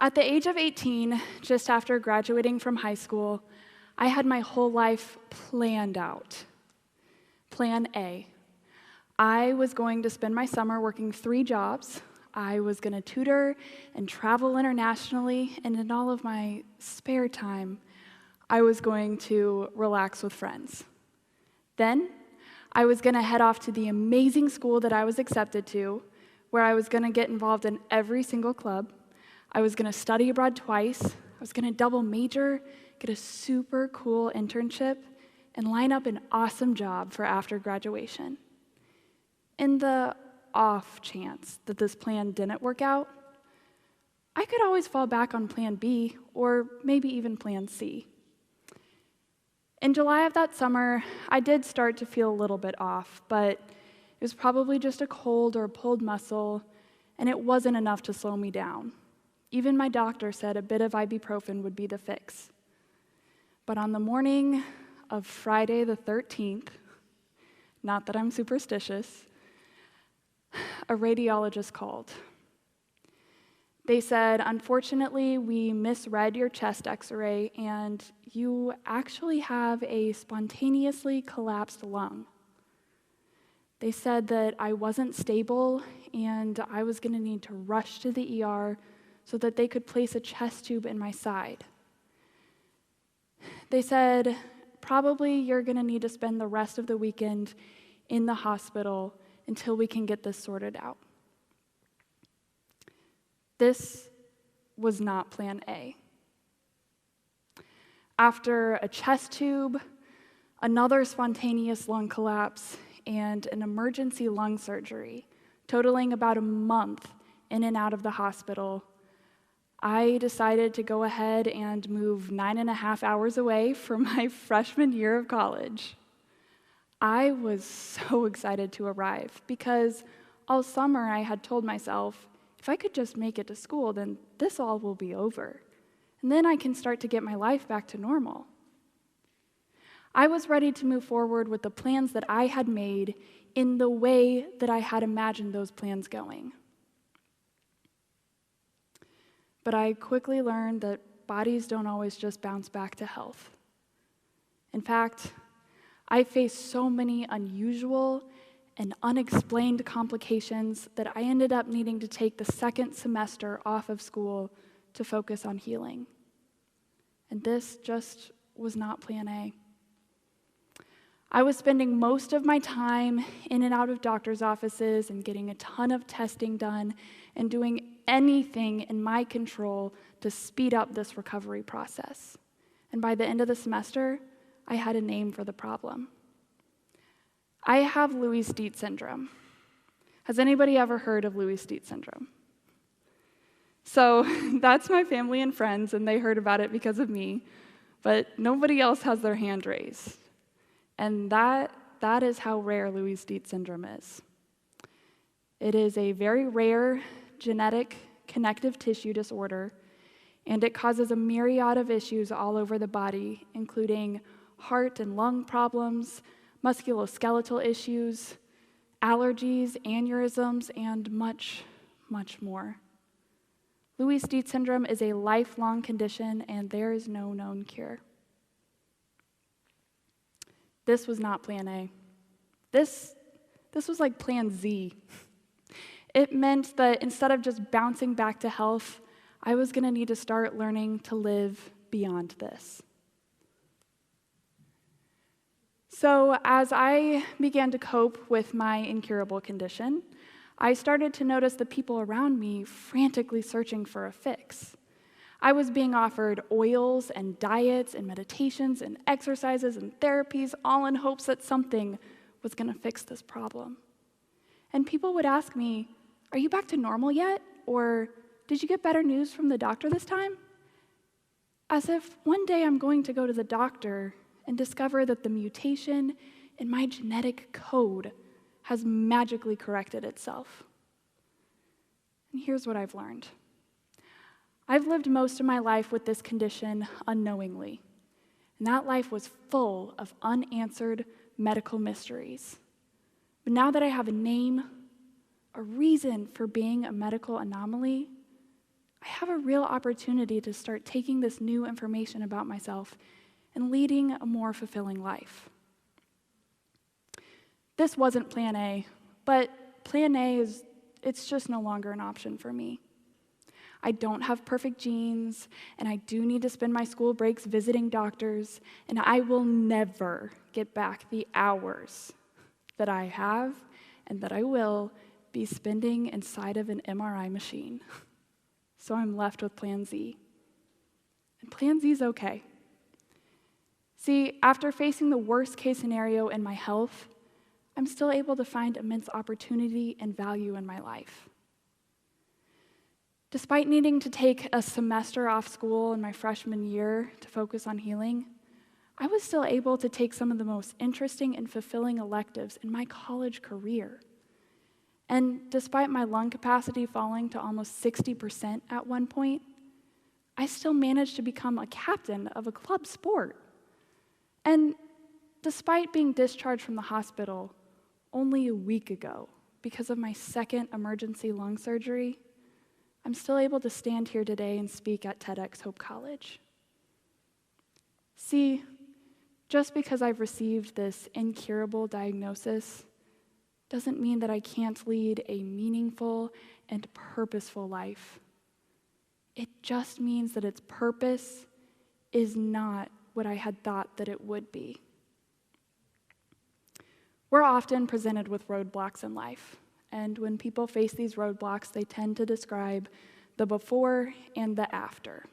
At the age of 18, just after graduating from high school, I had my whole life planned out. Plan A. I was going to spend my summer working 3 jobs. I was going to tutor and travel internationally, and in all of my spare time, I was going to relax with friends. Then, I was going to head off to the amazing school that I was accepted to, where I was going to get involved in every single club. I was going to study abroad twice. I was going to double major, get a super cool internship, and line up an awesome job for after graduation. In the off chance that this plan didn't work out, I could always fall back on plan B or maybe even plan C. In July of that summer, I did start to feel a little bit off, but it was probably just a cold or a pulled muscle, and it wasn't enough to slow me down. Even my doctor said a bit of ibuprofen would be the fix. But on the morning of Friday the 13th, not that I'm superstitious, a radiologist called. They said, unfortunately, we misread your chest x-ray and you actually have a spontaneously collapsed lung. They said that I wasn't stable and I was going to need to rush to the ER so that they could place a chest tube in my side. They said, probably you're going to need to spend the rest of the weekend in the hospital until we can get this sorted out. This was not plan A. After a chest tube, another spontaneous lung collapse, and an emergency lung surgery, totaling about a month in and out of the hospital, I decided to go ahead and move 9.5 hours away from my freshman year of college. I was so excited to arrive because all summer I had told myself, if I could just make it to school, then this all will be over. And then I can start to get my life back to normal. I was ready to move forward with the plans that I had made in the way that I had imagined those plans going. But I quickly learned that bodies don't always just bounce back to health. In fact, I faced so many unusual and unexplained complications that I ended up needing to take the second semester off of school to focus on healing. And this just was not plan A. I was spending most of my time in and out of doctor's offices and getting a ton of testing done and doing anything in my control to speed up this recovery process. And by the end of the semester, I had a name for the problem. I have Loeys-Dietz syndrome. Has anybody ever heard of Loeys-Dietz syndrome? So that's my family and friends, and they heard about it because of me, but nobody else has their hand raised. And that is how rare Loeys-Dietz syndrome is. It is a very rare genetic connective tissue disorder, and it causes a myriad of issues all over the body, including heart and lung problems, musculoskeletal issues, allergies, aneurysms, and much, much more. Loeys-Dietz syndrome is a lifelong condition, and there is no known cure. This was not plan A. This was like plan Z. It meant that instead of just bouncing back to health, I was going to need to start learning to live beyond this. So as I began to cope with my incurable condition, I started to notice the people around me frantically searching for a fix. I was being offered oils and diets and meditations and exercises and therapies, all in hopes that something was going to fix this problem. And people would ask me, "Are you back to normal yet?" Or, "Did you get better news from the doctor this time?" As if one day I'm going to go to the doctor and discover that the mutation in my genetic code has magically corrected itself. And here's what I've learned. I've lived most of my life with this condition unknowingly, and that life was full of unanswered medical mysteries. But now that I have a name, a reason for being a medical anomaly, I have a real opportunity to start taking this new information about myself and leading a more fulfilling life. This wasn't plan A, but plan A it's just no longer an option for me. I don't have perfect genes, and I do need to spend my school breaks visiting doctors, and I will never get back the hours that I have and that I will be spending inside of an MRI machine. So I'm left with plan Z. And plan Z is okay. See, after facing the worst case scenario in my health, I'm still able to find immense opportunity and value in my life. Despite needing to take a semester off school in my freshman year to focus on healing, I was still able to take some of the most interesting and fulfilling electives in my college career. And despite my lung capacity falling to almost 60% at one point, I still managed to become a captain of a club sport. And despite being discharged from the hospital only a week ago because of my second emergency lung surgery, I'm still able to stand here today and speak at TEDxHopeCollege. See, just because I've received this incurable diagnosis doesn't mean that I can't lead a meaningful and purposeful life. It just means that its purpose is not what I had thought that it would be. We're often presented with roadblocks in life, and when people face these roadblocks, they tend to describe the before and the after.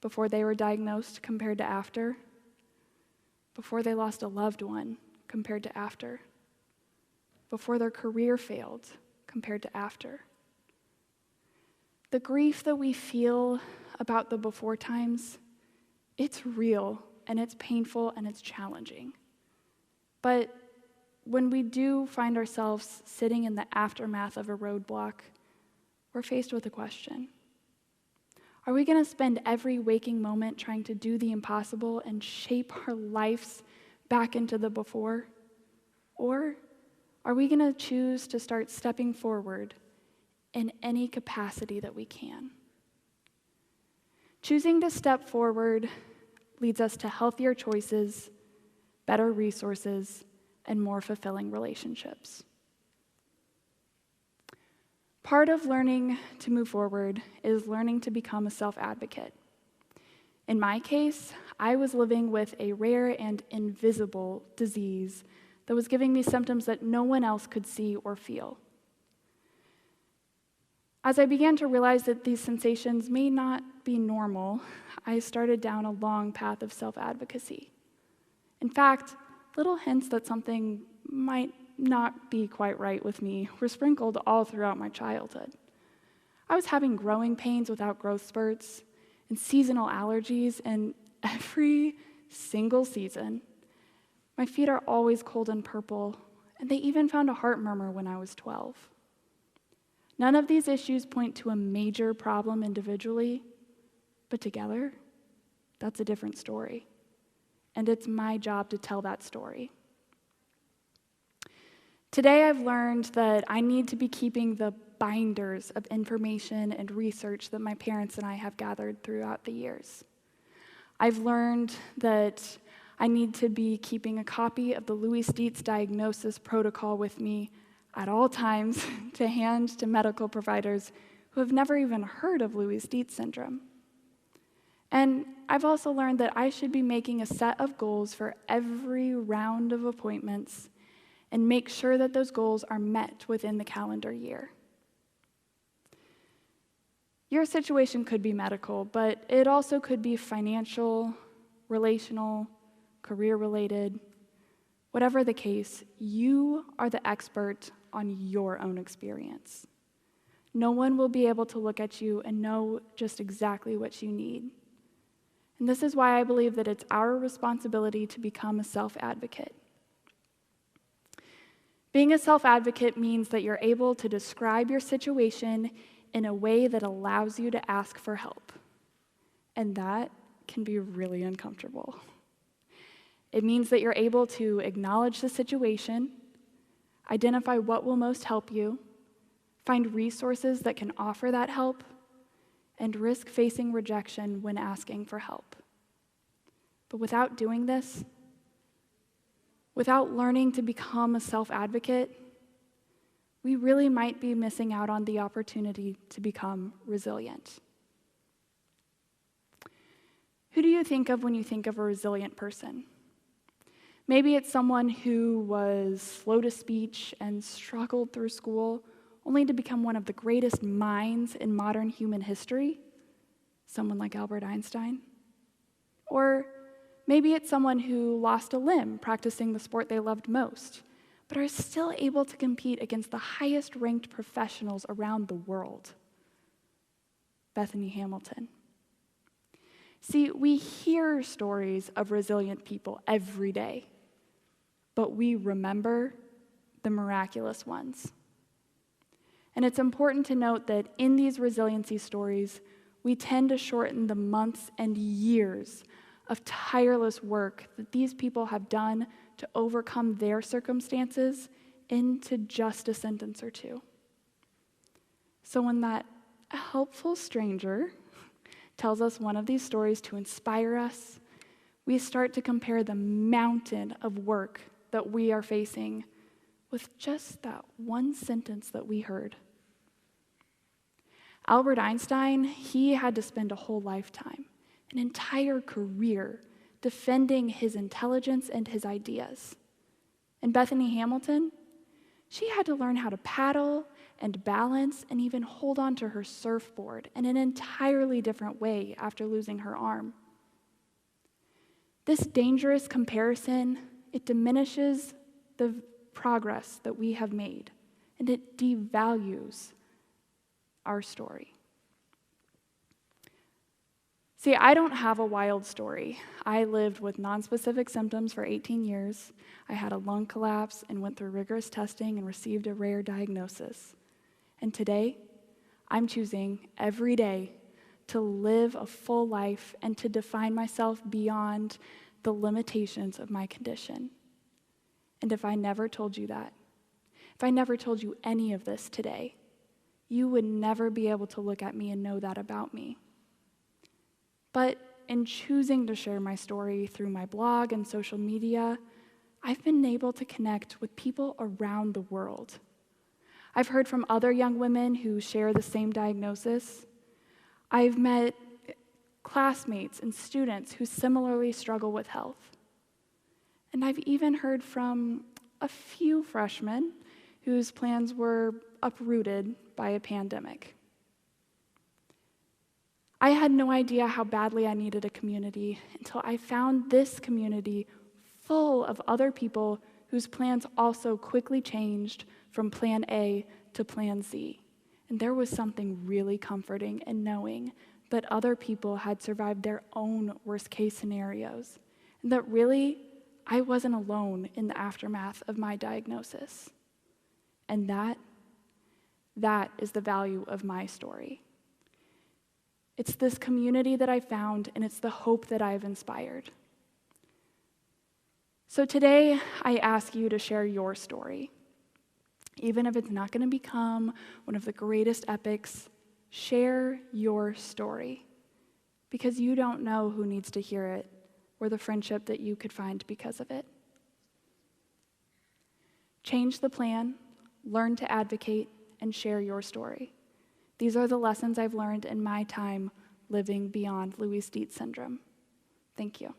Before they were diagnosed compared to after. Before they lost a loved one compared to after. Before their career failed compared to after. The grief that we feel about the before times, it's real and it's painful and it's challenging. But when we do find ourselves sitting in the aftermath of a roadblock, we're faced with a question. Are we going to spend every waking moment trying to do the impossible and shape our lives back into the before? Or are we going to choose to start stepping forward in any capacity that we can? Choosing to step forward leads us to healthier choices, better resources, and more fulfilling relationships. Part of learning to move forward is learning to become a self-advocate. In my case, I was living with a rare and invisible disease that was giving me symptoms that no one else could see or feel. As I began to realize that these sensations may not be normal, I started down a long path of self-advocacy. In fact, little hints that something might not be quite right with me were sprinkled all throughout my childhood. I was having growing pains without growth spurts and seasonal allergies, and every single season, my feet are always cold and purple, and they even found a heart murmur when I was 12. None of these issues point to a major problem individually, but together, that's a different story. And it's my job to tell that story. Today I've learned that I need to be keeping the binders of information and research that my parents and I have gathered throughout the years. I've learned that I need to be keeping a copy of the Loeys-Dietz diagnosis protocol with me at all times to hand to medical providers who have never even heard of Loeys-Dietz syndrome. And I've also learned that I should be making a set of goals for every round of appointments and make sure that those goals are met within the calendar year. Your situation could be medical, but it also could be financial, relational, career-related. Whatever the case, you are the expert on your own experience. No one will be able to look at you and know just exactly what you need. And this is why I believe that it's our responsibility to become a self-advocate. Being a self-advocate means that you're able to describe your situation in a way that allows you to ask for help. And that can be really uncomfortable. It means that you're able to acknowledge the situation, identify what will most help you, find resources that can offer that help, and risk facing rejection when asking for help. But without doing this, without learning to become a self-advocate, we really might be missing out on the opportunity to become resilient. Who do you think of when you think of a resilient person? Maybe it's someone who was slow to speech and struggled through school, only to become one of the greatest minds in modern human history, someone like Albert Einstein. Or maybe it's someone who lost a limb practicing the sport they loved most, but are still able to compete against the highest-ranked professionals around the world. Bethany Hamilton. See, we hear stories of resilient people every day, but we remember the miraculous ones. And it's important to note that in these resiliency stories, we tend to shorten the months and years of tireless work that these people have done to overcome their circumstances into just a sentence or two. So when that helpful stranger tells us one of these stories to inspire us, we start to compare the mountain of work that we are facing with just that one sentence that we heard. Albert Einstein, he had to spend a whole lifetime, an entire career, defending his intelligence and his ideas. And Bethany Hamilton, she had to learn how to paddle and balance and even hold on to her surfboard in an entirely different way after losing her arm. This dangerous comparison, it diminishes the progress that we have made, and it devalues our story. See, I don't have a wild story. I lived with nonspecific symptoms for 18 years. I had a lung collapse and went through rigorous testing and received a rare diagnosis. And today, I'm choosing every day to live a full life and to define myself beyond the limitations of my condition. And if I never told you that, if I never told you any of this today, you would never be able to look at me and know that about me. But in choosing to share my story through my blog and social media, I've been able to connect with people around the world. I've heard from other young women who share the same diagnosis. I've met classmates and students who similarly struggle with health. And I've even heard from a few freshmen whose plans were uprooted by a pandemic. I had no idea how badly I needed a community until I found this community full of other people whose plans also quickly changed from plan A to plan Z. And there was something really comforting in knowing that other people had survived their own worst-case scenarios, and that really, I wasn't alone in the aftermath of my diagnosis. And that is the value of my story. It's this community that I found, and it's the hope that I've inspired. So today, I ask you to share your story. Even if it's not going to become one of the greatest epics, share your story. Because you don't know who needs to hear it, or the friendship that you could find because of it. Change the plan, learn to advocate, and share your story. These are the lessons I've learned in my time living beyond Loeys-Dietz syndrome. Thank you.